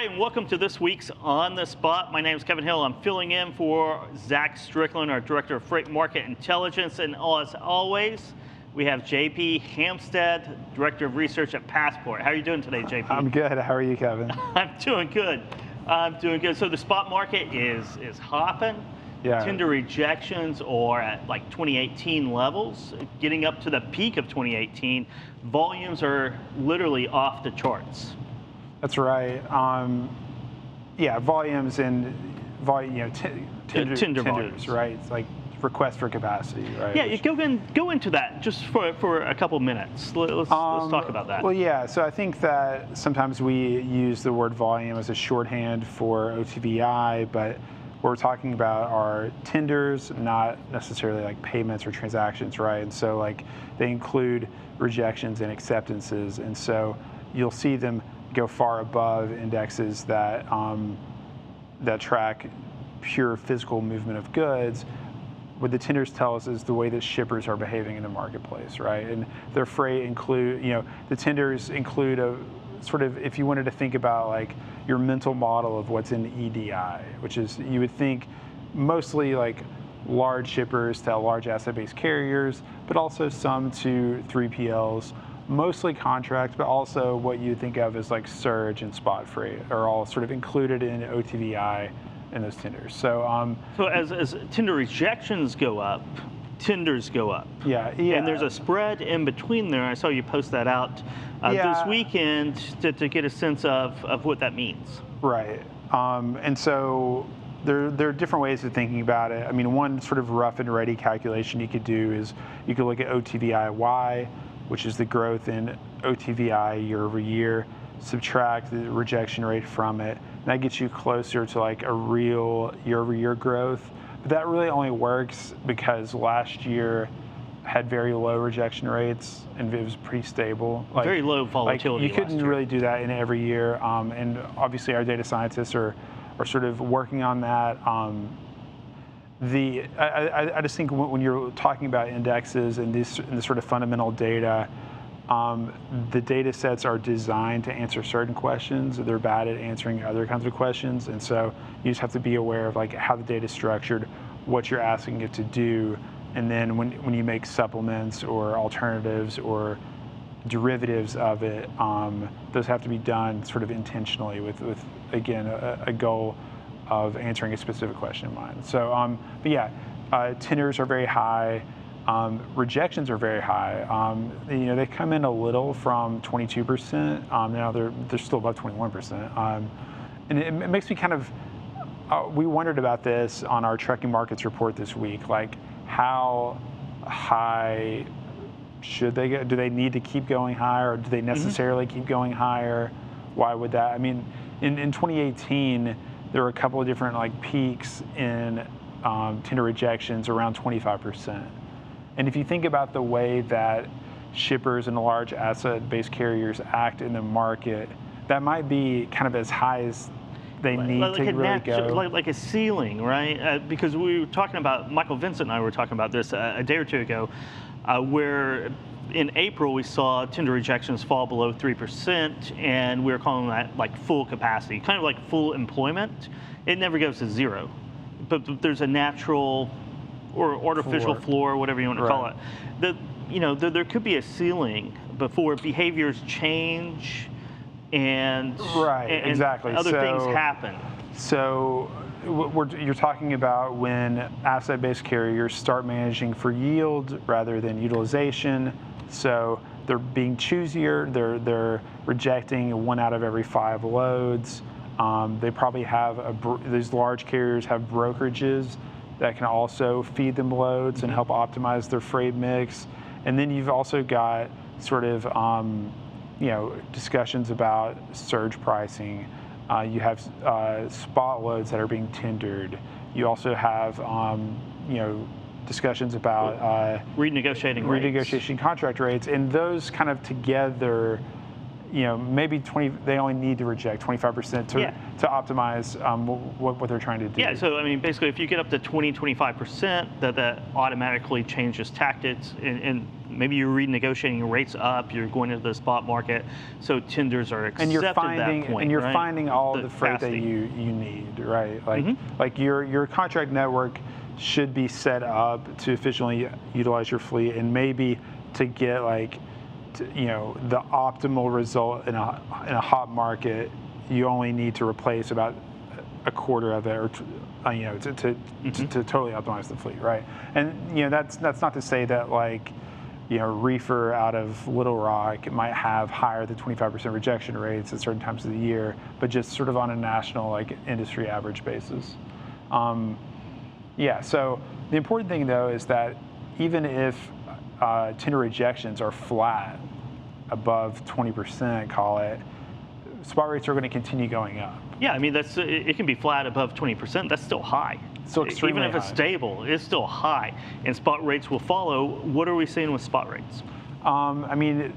Hi, and welcome to this week's On the Spot. My name is Kevin Hill. I'm filling in for Zach Strickland, our Director of Freight Market Intelligence. And as always, we have JP Hampstead, Director of Research at Passport. How are you doing today, JP? I'm good. How are you, Kevin? I'm doing good. So the spot market is hopping. Yeah. Tender rejections are at like 2018 levels, getting up to the peak of 2018. Volumes are literally off the charts. That's right. Yeah, volumes and tenders, volumes, right? It's like request for capacity, right? Yeah, you go into that just for a couple minutes. Let's talk about that. Well, yeah. So I think that sometimes we use the word volume as a shorthand for OTVI, but what we're talking about are tenders, not necessarily like payments or transactions, right? And so like they include rejections and acceptances, and so you'll see them go far above indexes that that track pure physical movement of goods. What the tenders tell us is the way that shippers are behaving in the marketplace, right? And their freight include, the tenders include a sort of, if you wanted to think about like your mental model of what's in EDI, which is you would think mostly like large shippers to large asset-based carriers, but also some to 3PLs, mostly contract, but also what you think of as like surge and spot freight are all sort of included in OTVI in those tenders. So, so as tender rejections go up, tenders go up. Yeah. And there's a spread in between there. I saw you post that out this weekend to get a sense of what that means. Right. And so there are different ways of thinking about it. I mean, one sort of rough and ready calculation you could do is you could look at OTVI-Y, which is the growth in OTVI year over year, subtract the rejection rate from it, and that gets you closer to like a real year over year growth. But that really only works because last year had very low rejection rates and it was pretty stable. Like, very low volatility. Like you couldn't really do that in every year, and obviously our data scientists are sort of working on that. I just think when you're talking about indexes and this sort of fundamental data, the data sets are designed to answer certain questions. They're bad at answering other kinds of questions, and so you just have to be aware of like how the data is structured, what you're asking it to do, and then when you make supplements or alternatives or derivatives of it, those have to be done sort of intentionally with again a goal of answering a specific question in mind. So, but yeah, tenders are very high. Rejections are very high. They come in a little from 22%. Now they're still above 21%. And it makes me kind of. We wondered about this on our trucking markets report this week. Like, how high should they go? Do they need to keep going higher, or do they necessarily keep going higher? Why would that? I mean, in 2018. There were a couple of different like peaks in tender rejections around 25%. And if you think about the way that shippers and large asset-based carriers act in the market, that might be kind of as high as they need to really go. Like a ceiling, right? Because we were talking about, Michael Vincent and I were talking about this a day or two ago, where in April, we saw tender rejections fall below 3%, and we were calling that like full capacity, kind of like full employment. It never goes to zero, but there's a natural or artificial floor, whatever you want to call it. There could be a ceiling before behaviors change and exactly. other things happen. So you're talking about when asset-based carriers start managing for yield rather than utilization. So they're being choosier. They're rejecting 1 out of every 5 loads. They probably have these large carriers have brokerages that can also feed them loads and help optimize their freight mix. And then you've also got sort of discussions about surge pricing. You have spot loads that are being tendered. You also have discussions about renegotiating contract rates, and those kind of together, maybe they only need to reject 25% to optimize what they're trying to do. Yeah, so I mean, basically, if you get up to 25%, that automatically changes tactics and Maybe you're renegotiating rates up, you're going into the spot market, so tenders are accepted and you're at that point. and you're right? finding all the freight that capacity. you need, right? Like your contract network should be set up to efficiently utilize your fleet, and maybe to get the optimal result in a hot market, you only need to replace about a quarter of it, or to totally optimize the fleet, right? And that's not to say that reefer out of Little Rock might have higher than 25% rejection rates at certain times of the year, but just sort of on a national industry average basis. So the important thing though is that even if tender rejections are flat above 20%, call it, spot rates are going to continue going up. Yeah, I mean, it can be flat above 20%. That's still high. Still extremely Even if it's high. stable, it's still high, and spot rates will follow. What are we seeing with spot rates? Talking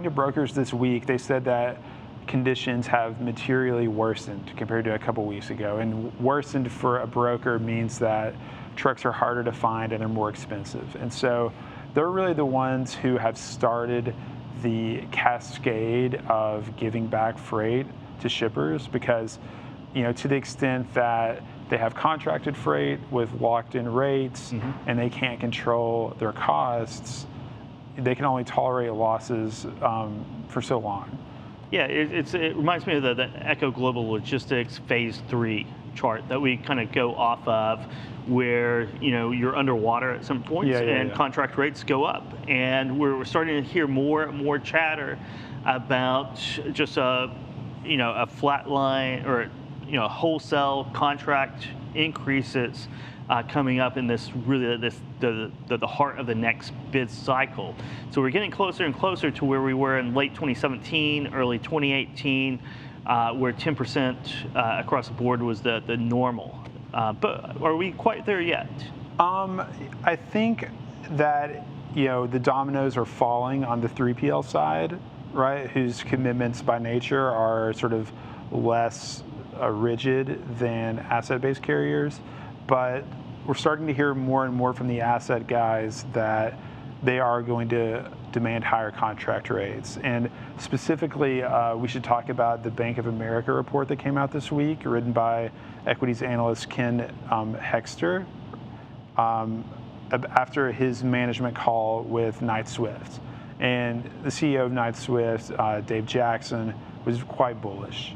to brokers this week, they said that conditions have materially worsened compared to a couple weeks ago. And worsened for a broker means that trucks are harder to find and they're more expensive. And so they're really the ones who have started the cascade of giving back freight to shippers, because to the extent that they have contracted freight with locked-in rates and they can't control their costs, they can only tolerate losses for so long. Yeah, it reminds me of the Echo Global Logistics Phase 3 chart that we kind of go off of, where you're underwater at some points and contract rates go up, and we're starting to hear more and more chatter about just a flat line or wholesale contract increases coming up in this the heart of the next bid cycle. So we're getting closer and closer to where we were in late 2017, early 2018, where 10% across the board was the normal. But are we quite there yet? I think that the dominoes are falling on the 3PL side, right? Whose commitments by nature are sort of less rigid than asset-based carriers, but we're starting to hear more and more from the asset guys that they are going to demand higher contract rates. And specifically, we should talk about the Bank of America report that came out this week, written by equities analyst Ken Hexter, after his management call with Knight-Swift. And the CEO of Knight-Swift, Dave Jackson, was quite bullish.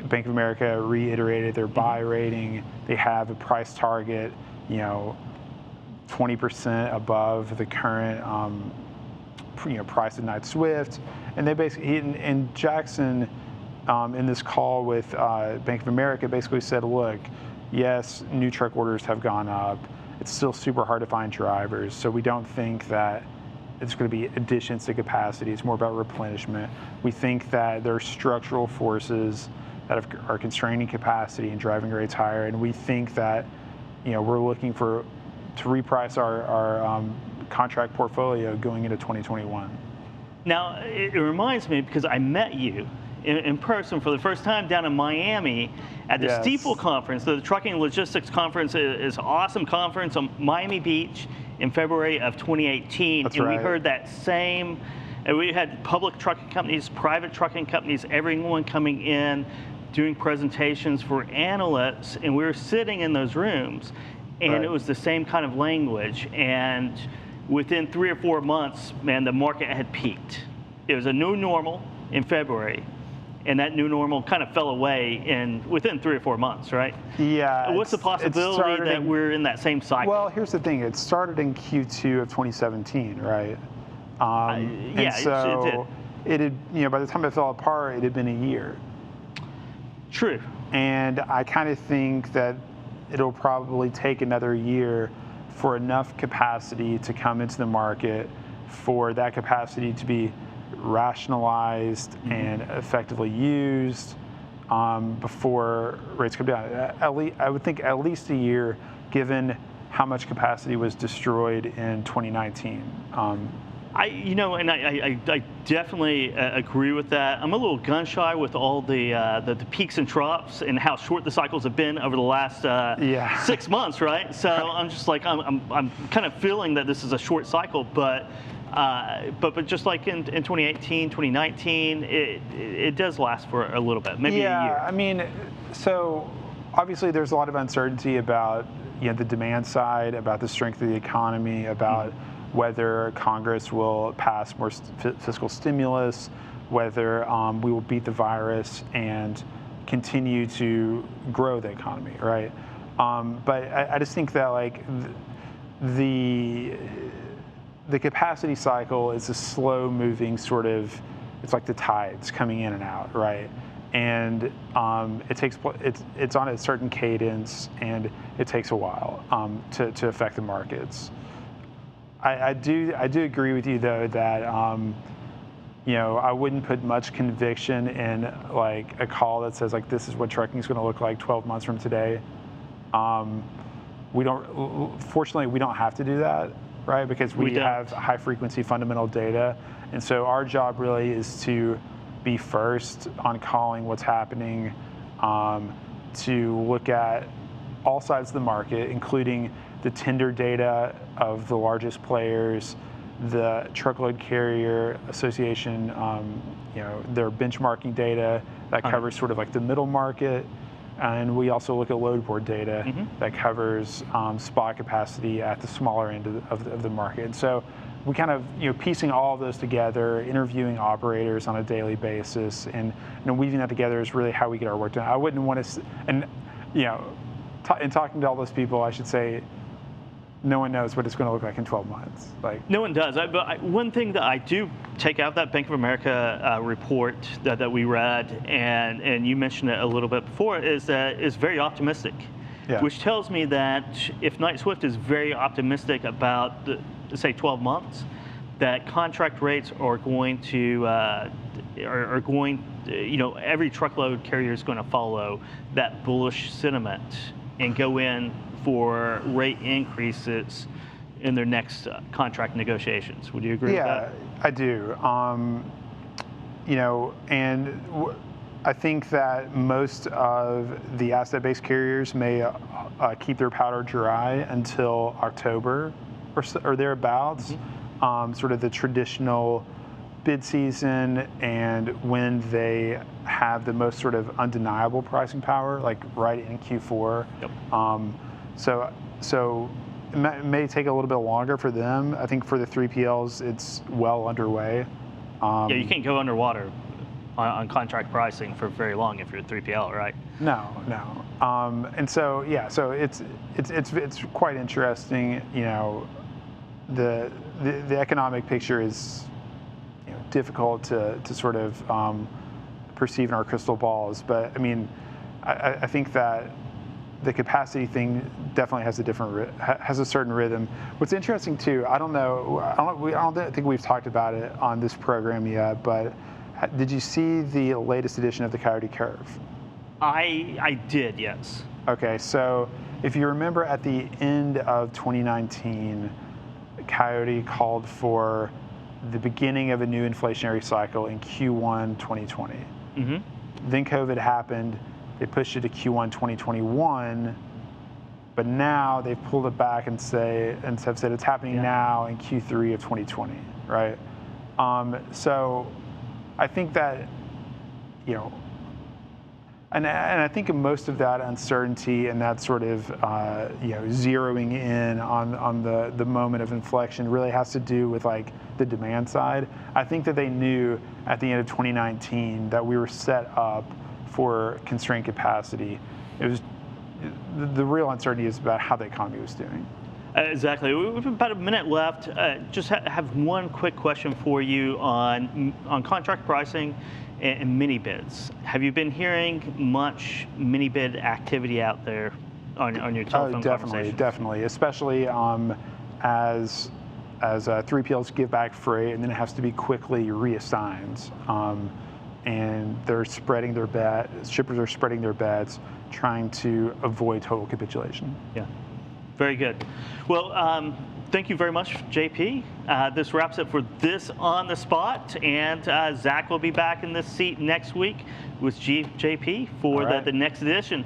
Bank of America reiterated their buy rating. They have a price target, 20% above the current, price of Knight-Swift. And they basically, and Jackson, in this call with Bank of America, basically said, look, yes, new truck orders have gone up. It's still super hard to find drivers, so we don't think that it's going to be additions to capacity. It's more about replenishment. We think that there are structural forces that are constraining capacity and driving rates higher, and we think that we're looking to reprice our contract portfolio going into 2021. Now, it reminds me, because I met you in person for the first time down in Miami at the Stifel conference. The Trucking Logistics Conference is an awesome conference on Miami Beach in February of 2018. That's and right. we heard that same, and we had public trucking companies, private trucking companies, everyone coming in, doing presentations for analysts, and we were sitting in those rooms, and it was the same kind of language. And within 3 or 4 months, man, the market had peaked. It was a new normal in February, and that new normal kind of fell away within 3 or 4 months, right? Yeah. What's the possibility that we're in that same cycle? Well, here's the thing. It started in Q2 of 2017, right? Yeah, and so it did. It had, by the time it fell apart, it had been a year. True. And I kind of think that it'll probably take another year for enough capacity to come into the market, for that capacity to be rationalized and effectively used before rates come down. I would think at least a year, given how much capacity was destroyed in 2019. I definitely agree with that. I'm a little gun shy with all the peaks and troughs and how short the cycles have been over the last 6 months, right? So I'm just like I'm kind of feeling that this is a short cycle, but just like in 2018, 2019, it does last for a little bit, maybe a year. Yeah, I mean, so obviously there's a lot of uncertainty about the demand side, about the strength of the economy, about whether Congress will pass more fiscal stimulus, whether we will beat the virus and continue to grow the economy, right? But I just think that like the capacity cycle is a slow-moving sort of, it's like the tides coming in and out, right? And it's on a certain cadence, and it takes a while to affect the markets. I do agree with you though that I wouldn't put much conviction in like a call that says like this is what trucking is going to look like 12 months from today. Fortunately, we don't have to do that, right? Because we have high frequency fundamental data, and so our job really is to be first on calling what's happening, to look at all sides of the market, including the tender data of the largest players, the truckload carrier association, their benchmarking data that covers sort of like the middle market. And we also look at load board data that covers spot capacity at the smaller end of the market. And so we kind of, piecing all of those together, interviewing operators on a daily basis, and weaving that together is really how we get our work done. I wouldn't want to, in talking to all those people, I should say, no one knows what it's going to look like in 12 months. Like no one does. But one thing that I do take out of that Bank of America report that we read, and you mentioned it a little bit before, is that it's very optimistic, which tells me that if Knight-Swift is very optimistic about say 12 months, that contract rates are going to every truckload carrier is going to follow that bullish sentiment and go in for rate increases in their next contract negotiations. Would you agree with that? Yeah, I do. I think that most of the asset-based carriers may keep their powder dry until October or thereabouts, sort of the traditional bid season, and when they have the most sort of undeniable pricing power, like right in Q4. Yep. So it may take a little bit longer for them. I think for the 3PLs, it's well underway. You can't go underwater on contract pricing for very long if you're a 3PL, right? No. And so so it's quite interesting. The economic picture is difficult to sort of perceive in our crystal balls, but I mean, I think that the capacity thing definitely has a certain rhythm. What's interesting too, I don't think we've talked about it on this program yet, but did you see the latest edition of the Coyote Curve? I did, yes. Okay, so if you remember at the end of 2019, Coyote called for the beginning of a new inflationary cycle in Q1 2020. Then COVID happened. They pushed it to Q1 2021, but now they've pulled it back and have said it's happening now in Q3 of 2020, right? So I think that, and I think most of that uncertainty and that sort of zeroing in on the moment of inflection really has to do with like the demand side. I think that they knew at the end of 2019 that we were set up for constrained capacity. It was the real uncertainty is about how the economy was doing. Exactly. We have about a minute left. Just have one quick question for you on contract pricing and mini bids. Have you been hearing much mini bid activity out there on your telephone conversations? Definitely, especially as 3PLs give back freight and then it has to be quickly reassigned. And they're spreading their bets, shippers are spreading their bets, trying to avoid total capitulation. Yeah, very good. Well, thank you very much, JP. This wraps it for this On the Spot, and Zach will be back in this seat next week with JP for All right. the next edition.